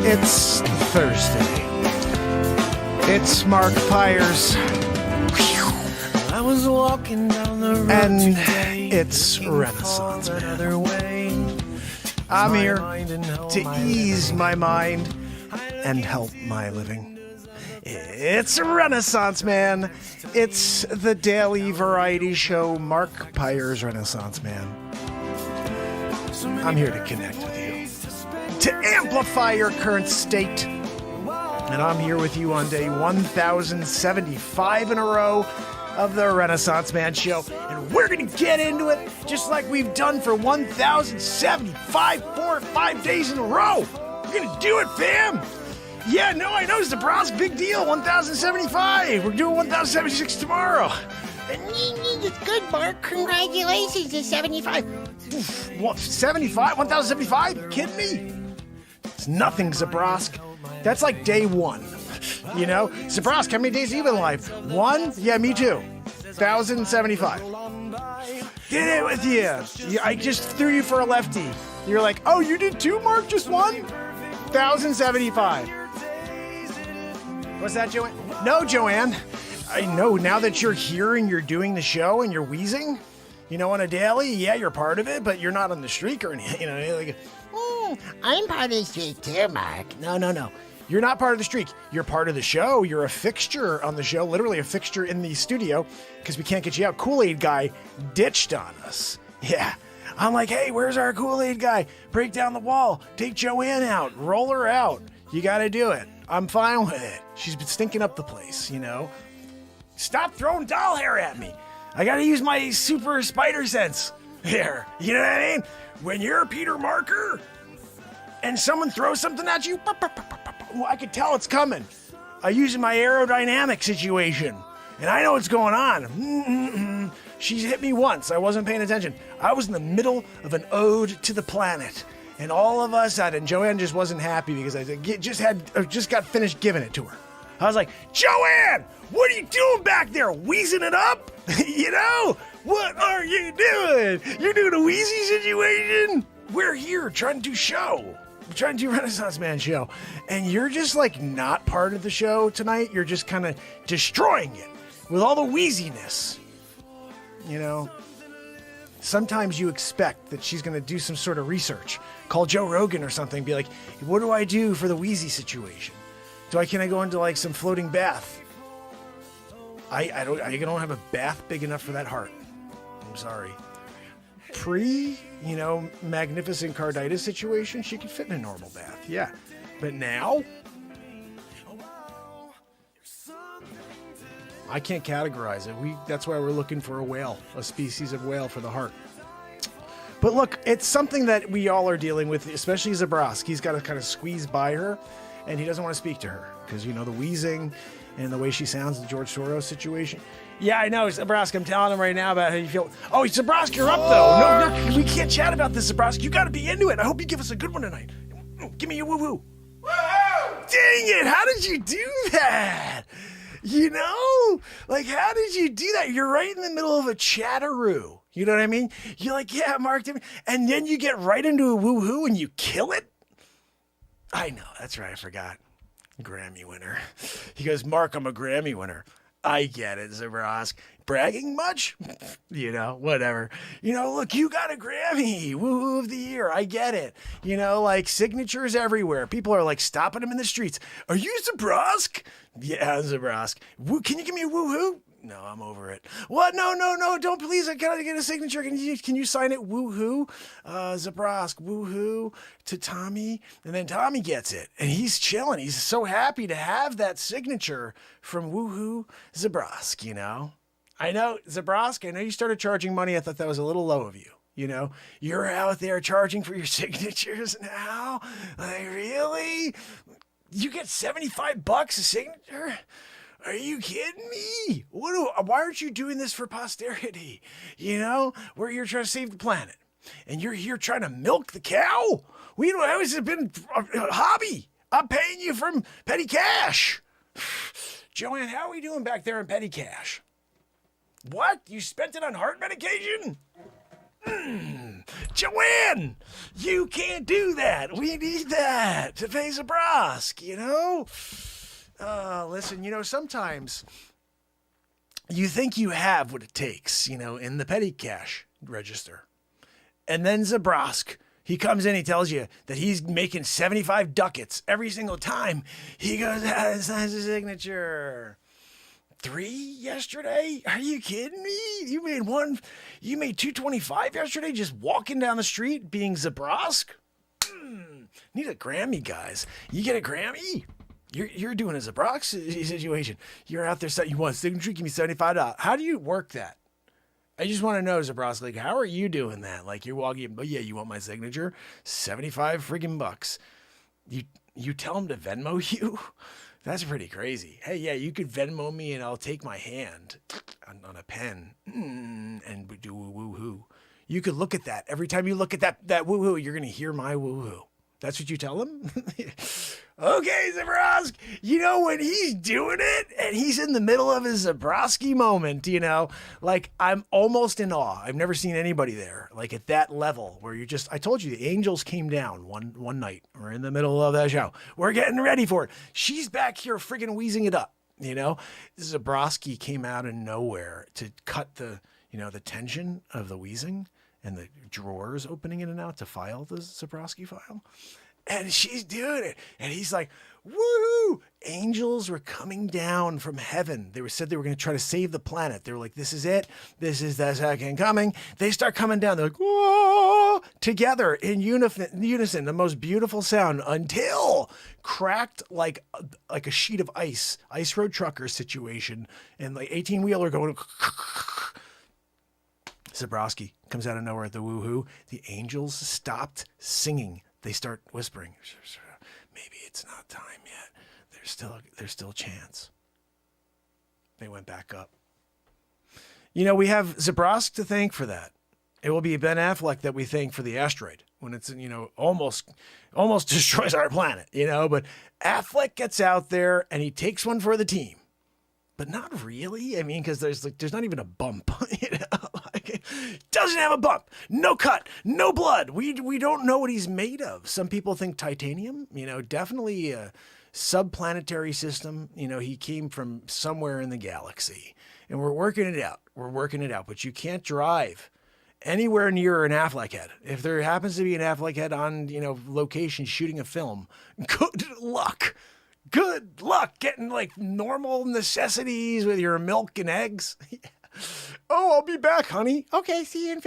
It's Thursday. It's Mark Pires. I was walking down the road And today, it's Renaissance Man. I'm here to ease my mind and help my living. It's Renaissance Man. It's the daily variety show Mark Pires Renaissance Man. I'm here to connect with you, to amplify your current state. And I'm here with you on day 1075 in a row of the Renaissance Man Show. And we're going to get into it just like we've done for 1075, 4 or 5 days in a row. We're going to do it, fam. Yeah, no, I know, Zabrowski, big deal, 1075. We're doing 1076 tomorrow. It's good, Mark. Congratulations to 75. What, 75? 1075? You kidding me? It's nothing, Zabrowski. That's like day one. You know? Zabrowski, how many days have you been alive? 1? Yeah, me too. 1075. Did it with you. I just threw you for a lefty. You're like, oh, you did 2, Mark? Just 1? 1075. What's that, Joanne? No, Joanne. I know, now that you're here and you're doing the show and you're wheezing, you know, on a daily, yeah, you're part of it, but you're not on the streak or anything, you know, like... I'm part of the streak too, Mark. No. You're not part of the streak. You're part of the show. You're a fixture on the show, literally a fixture in the studio, because we can't get you out. Kool-Aid guy ditched on us. Yeah. I'm like, hey, where's our Kool-Aid guy? Break down the wall. Take Joanne out. Roll her out. You got to do it. I'm fine with it. She's been stinking up the place, you know? Stop throwing doll hair at me. I got to use my super spider sense here. You know what I mean? When you're Peter Marker and someone throws something at you, I could tell it's coming. I use my aerodynamic situation, and I know what's going on. She hit me once. I wasn't paying attention. I was in the middle of an ode to the planet, and all of a sudden, Joanne just wasn't happy because I just got finished giving it to her. I was like, Joanne, what are you doing back there? Wheezing it up? You know? What are you doing? You're doing a wheezy situation? We're here trying to do show. We're trying to do Renaissance Man show. And you're just like not part of the show tonight. You're just kind of destroying it with all the wheeziness. You know? Sometimes you expect that she's going to do some sort of research. Call Joe Rogan or something. Be like, what do I do for the wheezy situation? Can I go into like some floating bath? I don't have a bath big enough for that heart. I'm sorry. Magnificent carditis situation, she could fit in a normal bath, yeah. But now? I can't categorize it. That's why we're looking for a whale, a species of whale for the heart. But look, it's something that we all are dealing with, especially Zabrowski. He's got to kind of squeeze by her, and he doesn't want to speak to her because, you know, the wheezing and the way she sounds, the George Soros situation. Yeah, I know, Zabrowski. I'm telling him right now about how you feel. Oh, Zabrowski, you're up, though. No, we can't chat about this, Zabrowski. You got to be into it. I hope you give us a good one tonight. Give me your woo-woo. Woo-hoo! Dang it, how did you do that? You know? Like, how did you do that? You're right in the middle of a chatteroo. You know what I mean? You're like, yeah, Mark, and then you get right into a woo-hoo and you kill it? I know, that's right, I forgot. Grammy winner. He goes, Mark, I'm a Grammy winner. I get it, Zabrowski. Bragging much? You know, whatever. You know, look, you got a Grammy. Woo-hoo of the year. I get it. You know, like signatures everywhere. People are like stopping him in the streets. Are you Zabrowski? Yeah, Zabrowski. Can you give me a woo-hoo? No, I'm over it. What? No, don't please. I gotta get a signature. Can you sign it? Woo-hoo. Zabrowski, woo-hoo to Tommy. And then Tommy gets it. And he's chilling. He's so happy to have that signature from woo-hoo Zabrowski, you know? I know, Zabrowski, I know you started charging money. I thought that was a little low of you. You know, you're out there charging for your signatures now? Like, really? You get $75 a signature? Are you kidding me? Why aren't you doing this for posterity? You know, we're here trying to save the planet. And you're here trying to milk the cow? We don't have it's been a hobby. I'm paying you from petty cash. Joanne, how are we doing back there in petty cash? What? You spent it on heart medication? Joanne, you can't do that. We need that to pay Zabrosk, you know? Listen, you know, sometimes you think you have what it takes, you know, in the petty cash register. And then Zabrosk, he comes in, he tells you that he's making 75 ducats every single time. He goes, signs his signature. 3 yesterday? Are you kidding me? You made 225 yesterday just walking down the street being Zabrosk? Need a Grammy, guys. You get a Grammy? You're doing a Zabrosk situation. You're out there saying you want a signature, give me $75. How do you work that? I just want to know, Zabrosk, like, how are you doing that? Like, you're walking in, but yeah, you want my signature? 75 friggin' bucks. You tell him to Venmo you? That's pretty crazy. Hey, yeah, you could Venmo me and I'll take my hand on a pen and do woo-hoo. You could look at that. Every time you look at that woo-hoo, you're going to hear my woo-hoo. That's what you tell him? Okay, Zabrosk, you know, when he's doing it and he's in the middle of his Zabrowski moment, you know, like I'm almost in awe. I've never seen anybody there, like at that level where you just, I told you the angels came down one night. We're in the middle of that show. We're getting ready for it. She's back here friggin' wheezing it up, you know. Zabrowski came out of nowhere to cut the, you know, the tension of the wheezing and the drawers opening in and out to file the Zabrowski file. And she's doing it. And he's like, woohoo! Angels were coming down from heaven. They said they were going to try to save the planet. They were like, this is it. This is the second coming. They start coming down. They're like, whoa! Together in unison, the most beautiful sound until cracked like a sheet of ice road trucker situation. And like 18-wheeler going, Zabrowski comes out of nowhere at the woohoo. The angels stopped singing. They start whispering, maybe it's not time yet. There's still a chance. They went back up. You know, we have Zabrosk to thank for that. It will be Ben Affleck that we thank for the asteroid when it's, you know, almost destroys our planet, you know, but Affleck gets out there and he takes one for the team. But not really. I mean, because there's not even a bump. You know? Like, doesn't have a bump. No cut. No blood. We don't know what he's made of. Some people think titanium. You know, definitely a subplanetary system. You know, he came from somewhere in the galaxy. And we're working it out. But you can't drive anywhere near an Affleck head. If there happens to be an Affleck head on, you know, location shooting a film, good luck. Good luck getting like normal necessities with your milk and eggs. Oh, I'll be back, honey. Okay, see you in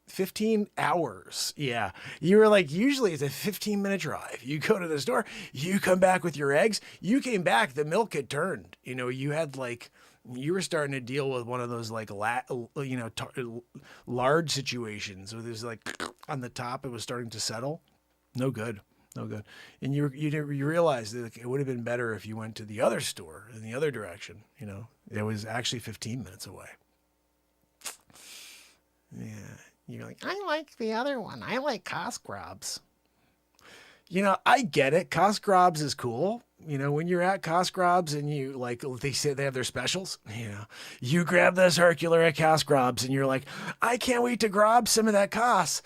15 hours. Yeah. You were like, usually it's a 15-minute drive. You go to the store, you come back with your eggs. You came back, the milk had turned. You know, you were starting to deal with one of those like, large situations where there's like on the top, it was starting to settle. No good. And you realize that it would have been better if you went to the other store in the other direction. You know, it was actually 15 minutes away. Yeah. You're like, I like the other one. I like Cosgrobs. You know, I get it. Cosgrobs is cool. You know, when you're at Cosgrobs and you like, they say they have their specials, you know, you grab the circular at Cosgrobs and you're like, I can't wait to grab some of that Cos.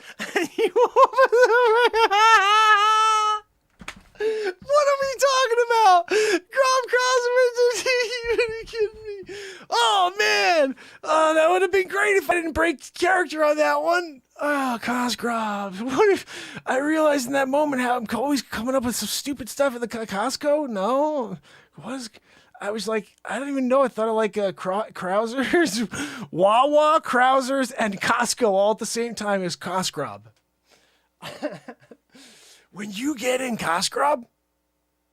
What are we talking about? Grab Cosgrobs? Are you kidding me? Oh, man. Oh, that would have been great if I didn't break character on that one. Oh, Cosgrobs. What if I realized in that moment how I'm always coming up with some stupid stuff at the Costco? No. I was like, I don't even know. I thought of like Krausers, Wawa, Krausers, and Costco all at the same time as Cosgrob. When you get in Cosgrob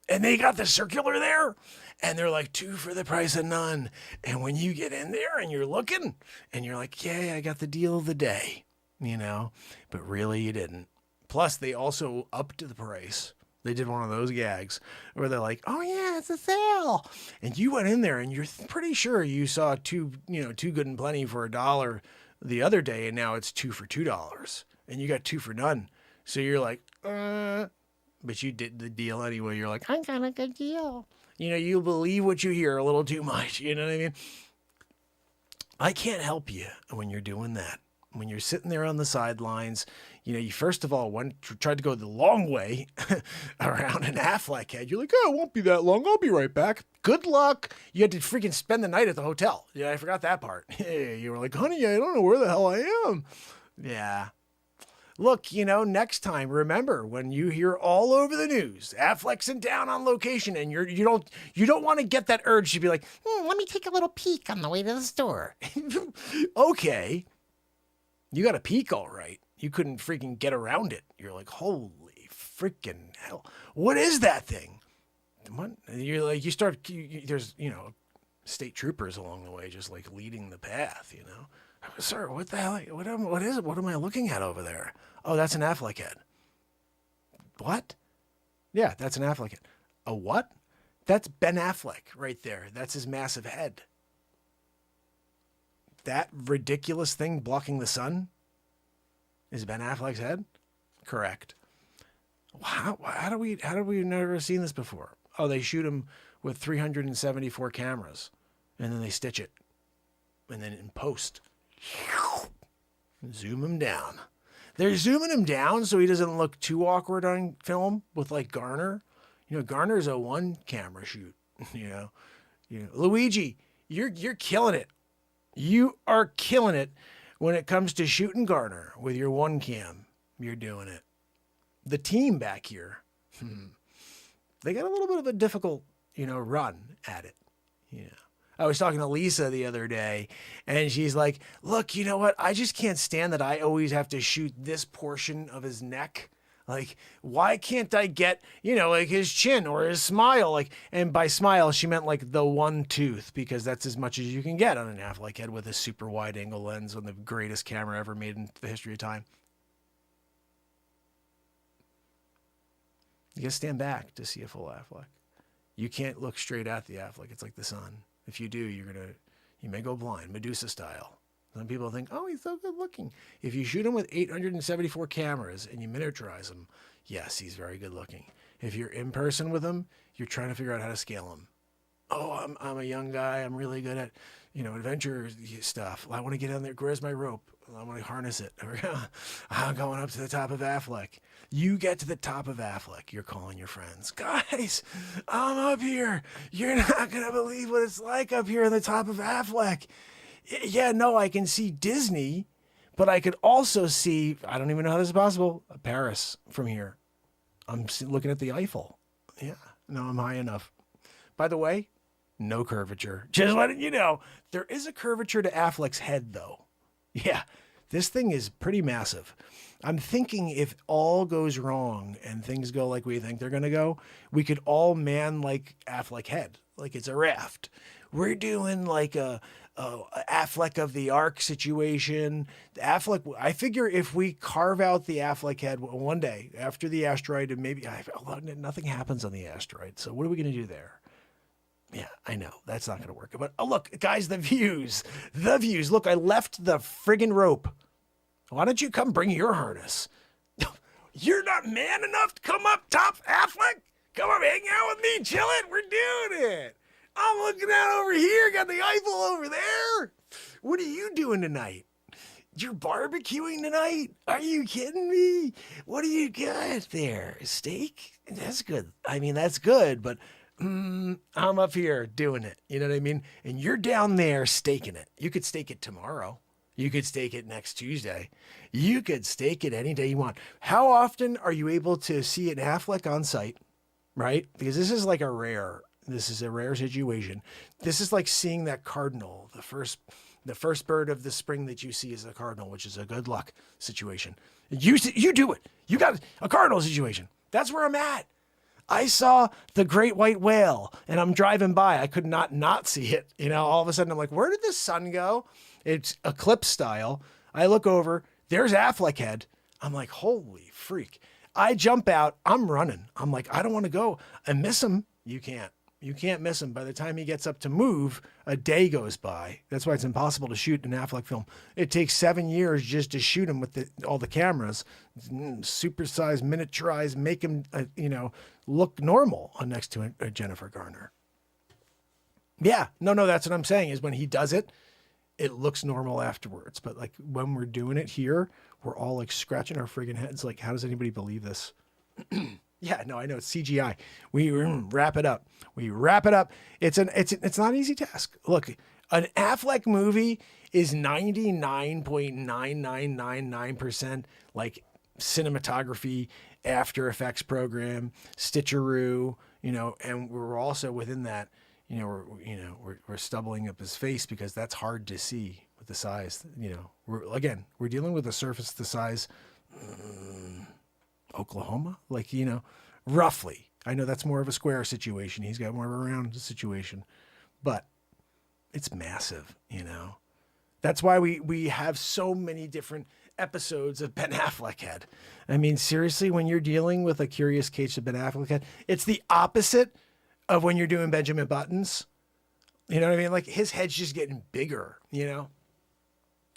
and they got the circular there and they're like 2 for the price of none. And when you get in there and you're looking and you're like, yay, I got the deal of the day, you know, but really you didn't. Plus they also upped the price. They did one of those gags where they're like, oh yeah, it's a sale. And you went in there and you're pretty sure you saw two good and plenty for $1 the other day. And now it's 2 for $2 and you got 2 for none. So you're like, but you did the deal anyway. You're like, I got a good deal. You know, you believe what you hear a little too much. You know what I mean? I can't help you when you're doing that. When you're sitting there on the sidelines, you first of all tried to go the long way around an Affleck head. You're like, oh, it won't be that long. I'll be right back. Good luck. You had to freaking spend the night at the hotel. Yeah, I forgot that part. You were like, honey, I don't know where the hell I am. Yeah. Look, next time, remember when you hear all over the news, Affleck's in town on location, and you don't want to get that urge to be like, Let me take a little peek on the way to the store. okay. You got a peek, all right. You couldn't freaking get around it. You're like, holy freaking hell. What is that thing? What? You're like, there's, state troopers along the way, just like leading the path, Sir, what the hell? What is it? What am I looking at over there? Oh, that's an Affleck head. What? Yeah, that's an Affleck head. A what? That's Ben Affleck right there. That's his massive head. That ridiculous thing blocking the sun is Ben Affleck's head? Correct. How do we never seen this before? Oh, they shoot him with 374 cameras, and then they stitch it, and then in post, zoom him down. They're zooming him down so he doesn't look too awkward on film with like Garner. Garner's a one camera shoot. Luigi, you're killing it. You are killing it when it comes to shooting Garner with your one cam. You're doing it. The team back here, they got a little bit of a difficult, run at it. I was talking to Lisa the other day, and she's like, look, you know what? I just can't stand that I always have to shoot this portion of his neck. Like, why can't I get, like his chin or his smile? Like, and by smile, she meant like the one tooth, because that's as much as you can get on an Affleck head with a super wide angle lens on the greatest camera ever made in the history of time. You gotta stand back to see a full Affleck. You can't look straight at the Affleck. It's like the sun. If you do, you may go blind, Medusa style. Some people think, oh, he's so good looking. If you shoot him with 874 cameras and you miniaturize him, yes, he's very good looking. If you're in person with him, you're trying to figure out how to scale him. Oh, I'm a young guy. I'm really good at, adventure stuff. I want to get on there. Where's my rope? I want to harness it. I'm going up to the top of Affleck. You get to the top of Affleck. You're calling your friends. Guys, I'm up here. You're not going to believe what it's like up here on the top of Affleck. Yeah, no, I can see Disney, but I could also see, I don't even know how this is possible, Paris from here. I'm looking at the Eiffel. Yeah, no, I'm high enough. By the way, no curvature. Just letting you know, there is a curvature to Affleck's head, though. Yeah, this thing is pretty massive. I'm thinking if all goes wrong and things go like we think they're going to go, we could all man like Affleck head, like it's a raft. We're doing like a Affleck of the Ark situation. Affleck, I figure if we carve out the Affleck head one day after the asteroid, and maybe nothing happens on the asteroid. So what are we going to do there? Yeah, I know that's not going to work. But look, guys, the views. Look, I left the friggin' rope. Why don't you come bring your harness? You're not man enough to come up top, Affleck? Come up, hang out with me, chill it. We're doing it. I'm looking out over here, got the Eiffel over there. What are you doing tonight? You're barbecuing tonight? Are you kidding me? What do you got there? Steak? That's good. I mean, that's good, but I'm up here doing it. You know what I mean? And you're down there staking it. You could stake it tomorrow. You could stake it next Tuesday. You could stake it any day you want. How often are you able to see an Affleck on site, right? Because this is a rare situation. This is like seeing that cardinal, the first bird of the spring that you see is a cardinal, which is a good luck situation. You do it. You got a cardinal situation. That's where I'm at. I saw the great white whale and I'm driving by. I could not see it. All of a sudden I'm like, where did the sun go? It's eclipse style. I look over, there's Affleck head. I'm like, holy freak. I jump out. I'm running. I'm like, I don't want to go and miss him. You can't miss him. By the time he gets up to move, a day goes by. That's why it's impossible to shoot an Affleck film. It takes 7 years just to shoot him with all the cameras, supersize, miniaturize, make him, look normal next to Jennifer Garner. Yeah, no, that's what I'm saying is when he does it, it looks normal afterwards. But like when we're doing it here, we're all like scratching our friggin' heads. Like, how does anybody believe this? Yeah, no, I know it's CGI. We wrap it up. We wrap it up. It's not an easy task. Look, an Affleck movie is 99.9999% like cinematography, After Effects program, Stitcheroo, and we're also within that, we're stubbling up his face because that's hard to see with the size, we're dealing with a surface the size, Oklahoma, roughly. I know that's more of a square situation. He's got more of a round situation, but it's massive, That's why we have so many different episodes of Ben Affleck head. I mean, seriously, when you're dealing with a curious case of Ben Affleck head, it's the opposite of when you're doing Benjamin Buttons. You know what I mean? Like his head's just getting bigger,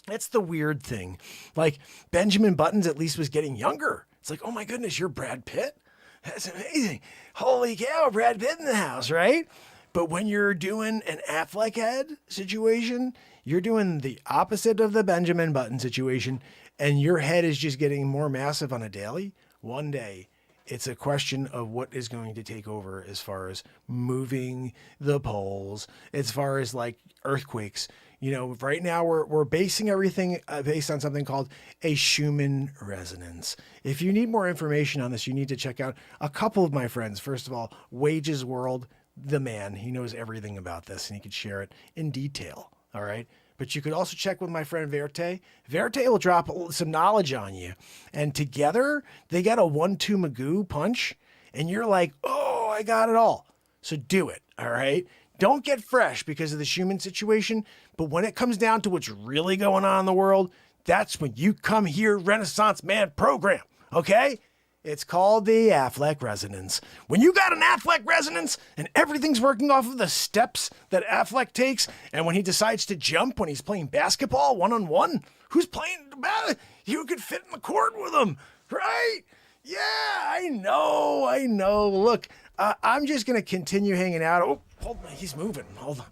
That's the weird thing. Like Benjamin Buttons at least was getting younger. It's like, oh my goodness, you're Brad Pitt? That's amazing. Holy cow, Brad Pitt in the house, right? But when you're doing an Affleck head situation, you're doing the opposite of the Benjamin Button situation, and your head is just getting more massive on a daily. One day, it's a question of what is going to take over as far as moving the poles, as far as like earthquakes. Right now we're basing everything based on something called a Schumann resonance. If you need more information on this, you need to check out a couple of my friends. First of all, Wages World, the man, he knows everything about this and he could share it in detail. All right. But you could also check with my friend Verte. Verte will drop some knowledge on you. And together they got a 1-2 Magoo punch. And you're like, oh, I got it all. So do it. All right. Don't get fresh because of the Schumann situation. But when it comes down to what's really going on in the world, that's when you come here, Renaissance Man program. Okay? It's called the Affleck resonance. When you got an Affleck resonance and everything's working off of the steps that Affleck takes, and when he decides to jump when he's playing basketball one-on-one, who's playing about it? You could fit in the court with him, right? Yeah, I know. Look, I'm just going to continue hanging out. Oh, hold on, he's moving. Hold on.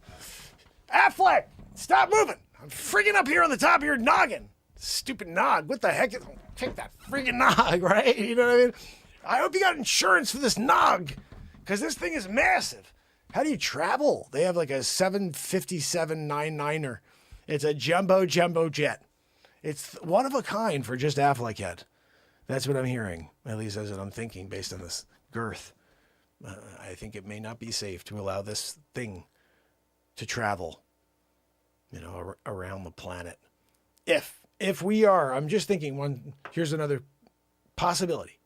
Affleck, stop moving. I'm freaking up here on the top of your noggin. Stupid nog. What the heck? Take that freaking nog, right? You know what I mean? I hope you got insurance for this nog because this thing is massive. How do you travel? They have like a 757-99er. It's a jumbo jet. It's one of a kind for just Affleck head. That's what I'm hearing. At least that's what I'm thinking based on this girth. I think it may not be safe to allow this thing to travel, around the planet. If we are, I'm just thinking here's another possibility.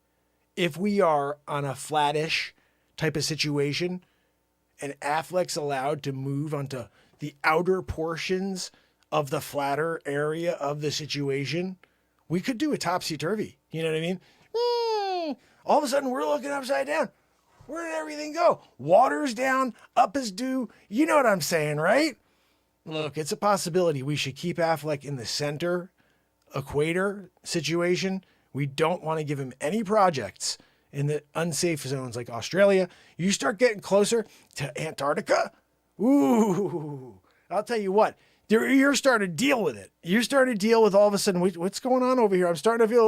If we are on a flattish type of situation and Affleck's allowed to move onto the outer portions of the flatter area of the situation, we could do a topsy-turvy. You know what I mean? All of a sudden we're looking upside down. Where did everything go? Water's down, up is due. You know what I'm saying, right? Look, it's a possibility. We should keep Affleck in the center equator situation. We don't want to give him any projects in the unsafe zones like Australia. You start getting closer to Antarctica. Ooh, I'll tell you what, you're starting to deal with it. You're starting to deal with all of a sudden, what's going on over here? I'm starting to feel,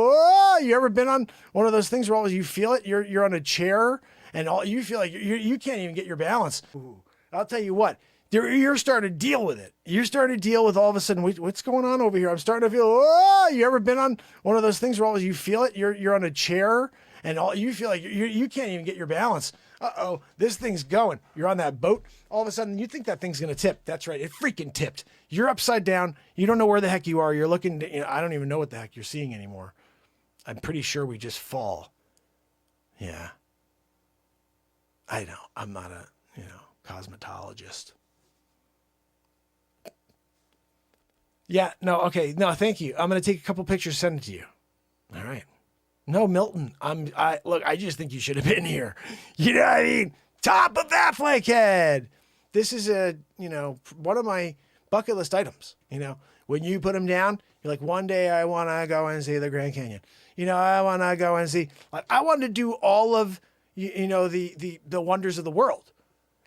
you ever been on one of those things where all you feel it? You're on a chair and all you feel like you can't even get your balance. Ooh, I'll tell you what, you're starting to deal with it. You're starting to deal with all of a sudden, what's going on over here? I'm starting to feel, you ever been on one of those things where all you feel it? You're on a chair and all you feel like you can't even get your balance. Uh-oh, this thing's going. You're on that boat. All of a sudden, you think that thing's going to tip. That's right. It freaking tipped. You're upside down. You don't know where the heck you are. You're looking, I don't even know what the heck you're seeing anymore. I'm pretty sure we just fall. Yeah. I know. I'm not a, cosmetologist. Yeah, no, okay. No, thank you. I'm going to take a couple pictures, send it to you. All right. No, Milton, look, I just think you should have been here. You know what I mean? Top of Affleck head. This is one of my bucket list items. When you put them down, you're like, one day I want to go and see the Grand Canyon. I want to go and see, I want to do all of, the wonders of the world.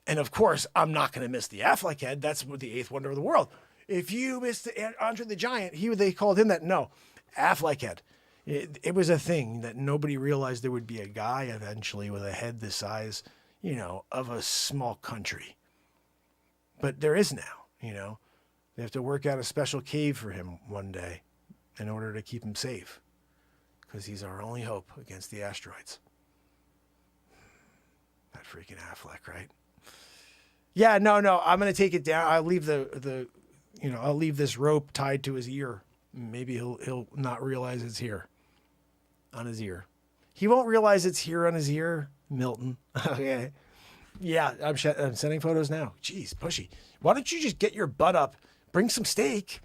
And of course, I'm not going to miss the Affleck head. That's the eighth wonder of the world. If you missed Andre the Giant, they called him that. No, Affleck had. It was a thing that nobody realized there would be a guy eventually with a head the size, of a small country. But there is now, They have to work out a special cave for him one day in order to keep him safe. Because he's our only hope against the asteroids. That freaking Affleck, right? Yeah, no, I'm going to take it down. I'll leave I'll leave this rope tied to his ear. Maybe he'll not realize it's here. On his ear. He won't realize it's here on his ear, Milton. Okay. Yeah, I'm sending photos now. Jeez, pushy. Why don't you just get your butt up, bring some steak,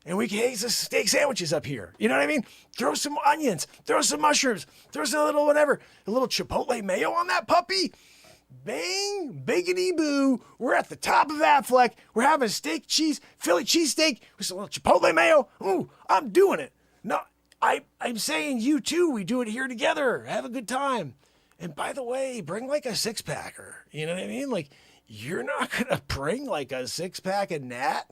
and we can eat some steak sandwiches up here. You know what I mean? Throw some onions, throw some mushrooms, throw some little whatever, a little chipotle mayo on that puppy. Bang, biggity boo. We're at the top of Affleck. We're having Philly cheesesteak with some little chipotle mayo. Ooh, I'm doing it. No, I'm saying you too. We do it here together. Have a good time. And by the way, bring like a 6-packer. You know what I mean? Like, you're not going to bring like a 6-pack of Nat.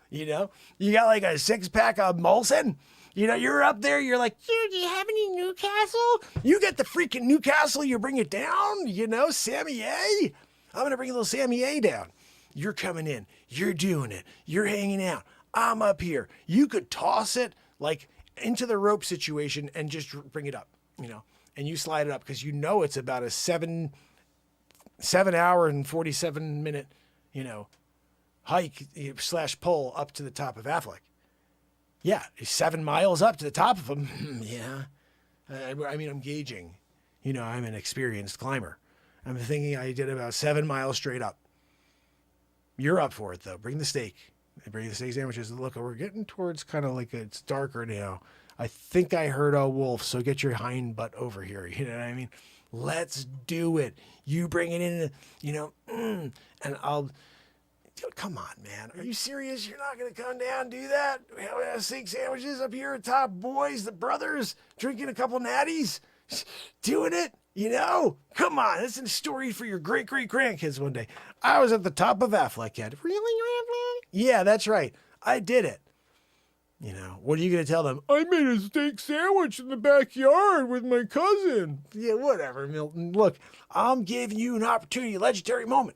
You got like a 6-pack of Molson. You're up there. You're like, Dude, do you have any Newcastle? You get the freaking Newcastle. You bring it down. Sammy A. I'm going to bring a little Sammy A down. You're coming in. You're doing it. You're hanging out. I'm up here. You could toss it like into the rope situation and just bring it up, and you slide it up because it's about a 7 hour and 47 minute, hike / pull up to the top of Affleck. Yeah, 7 miles up to the top of him. Yeah. I'm gauging. I'm an experienced climber. I'm thinking I did about 7 miles straight up. You're up for it, though. Bring the steak. Bring the steak sandwiches. Look, we're getting towards kind of like it's darker now. I think I heard a wolf, so get your hind butt over here. You know what I mean? Let's do it. You bring it in, and I'll... Come on, man. Are you serious? You're not going to come down and do that? We have steak sandwiches up here at top, boys, the brothers, drinking a couple natties, doing it, Come on. This is a story for your great-great-grandkids one day. I was at the top of Affleck. Really, Affleck? Yeah, that's right. I did it. What are you going to tell them? I made a steak sandwich in the backyard with my cousin. Yeah, whatever, Milton. Look, I'm giving you an opportunity, a legendary moment.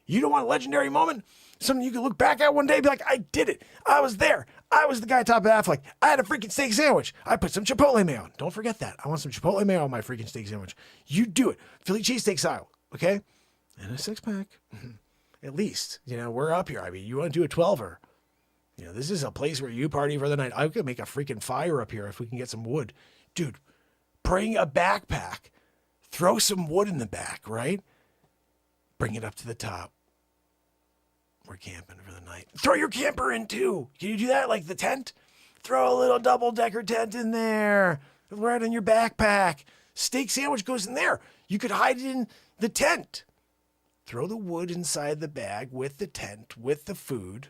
You don't want a legendary moment? Something you can look back at one day and be like, I did it. I was there. I was the guy top of Affleck. I had a freaking steak sandwich. I put some Chipotle mayo on. Don't forget that. I want some Chipotle mayo on my freaking steak sandwich. You do it. Philly cheesesteak style, okay? And a 6-pack. At least, we're up here. You want to do a 12er. This is a place where you party for the night. I could make a freaking fire up here if we can get some wood. Dude, bring a backpack. Throw some wood in the back, right? Bring it up to the top. We're camping for the night. Throw your camper in too. Can you do that like the tent? Throw a little double-decker tent in there. Right in your backpack. Steak sandwich goes in there. You could hide it in the tent. Throw the wood inside the bag with the tent, with the food.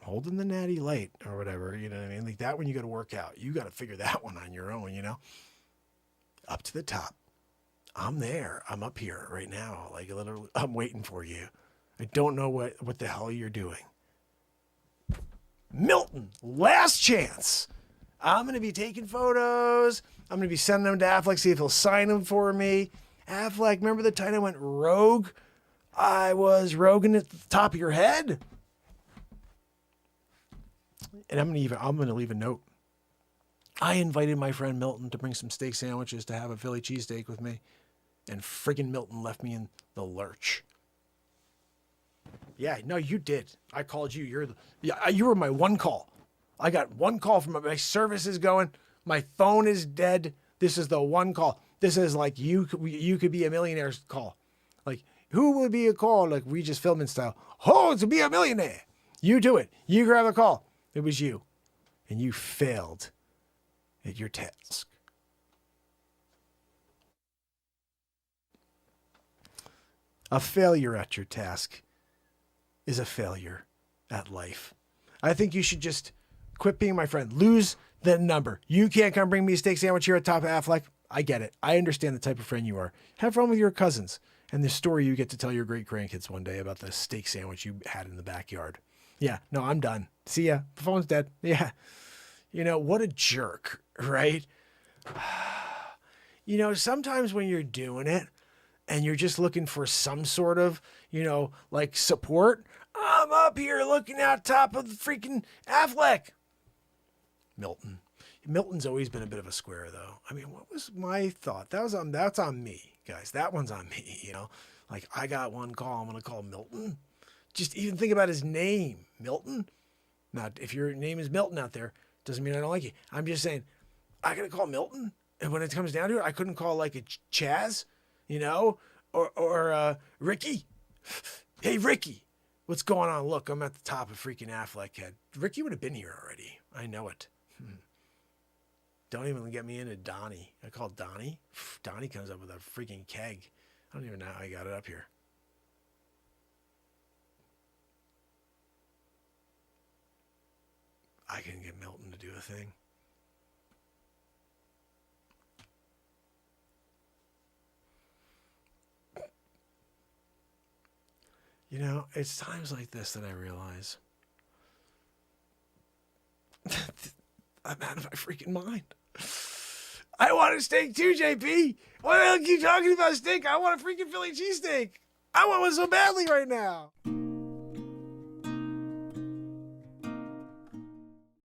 Holding the natty light or whatever, you know what I mean? Like that one you got to work out. You got to figure that one on your own, Up to the top. I'm there. I'm up here right now. Like literally, I'm waiting for you. I don't know what the hell you're doing. Milton, last chance. I'm going to be taking photos. I'm going to be sending them to Affleck, see if he'll sign them for me. Affleck, remember the time I went rogue? I was roguing at the top of your head. And I'm going to leave a note. I invited my friend Milton to bring some steak sandwiches to have a Philly cheesesteak with me. And friggin' Milton left me in the lurch. Yeah, no, you did. I called you. You were my one call. I got one call from my service is going. My phone is dead. This is the one call. This is like you could be a millionaire's call. Like, who would be a call? Like, we just filming style. Oh, to be a millionaire. You do it. You grab a call. It was you. And you failed at your task. A failure at your task is a failure at life. I think you should just quit being my friend. Lose the number. You can't come bring me a steak sandwich here at top of Affleck. I get it. I understand the type of friend you are. Have fun with your cousins and the story you get to tell your great grandkids one day about the steak sandwich you had in the backyard. Yeah, no, I'm done. See ya. The phone's dead. Yeah. You know, what a jerk, right? You know, sometimes when you're doing it and you're just looking for some sort of, you know, like support, I'm up here looking out top of the freaking Affleck. Milton. Milton's always been a bit of a square, though. I mean, what was my thought? That's on me, guys. That one's on me, you know? Like, I got one call. I'm going to call Milton. Just even think about his name, Milton. Now, if your name is Milton out there, doesn't mean I don't like you. I'm just saying, I got to call Milton? And when it comes down to it, I couldn't call like a Chaz, you know? Or Ricky. Hey, Ricky. What's going on? Look, I'm at the top of freaking Affleck head. Ricky would have been here already. I know it. Don't even get me into Donnie. I call Donnie. Donnie comes up with a freaking keg. I don't even know how I got it up here. I can get Milton to do a thing. You know, it's times like this that I realize I'm out of my freaking mind. I want a steak too, JP. Why the hell keep talking about steak? I want a freaking Philly cheesesteak. I want one so badly right now.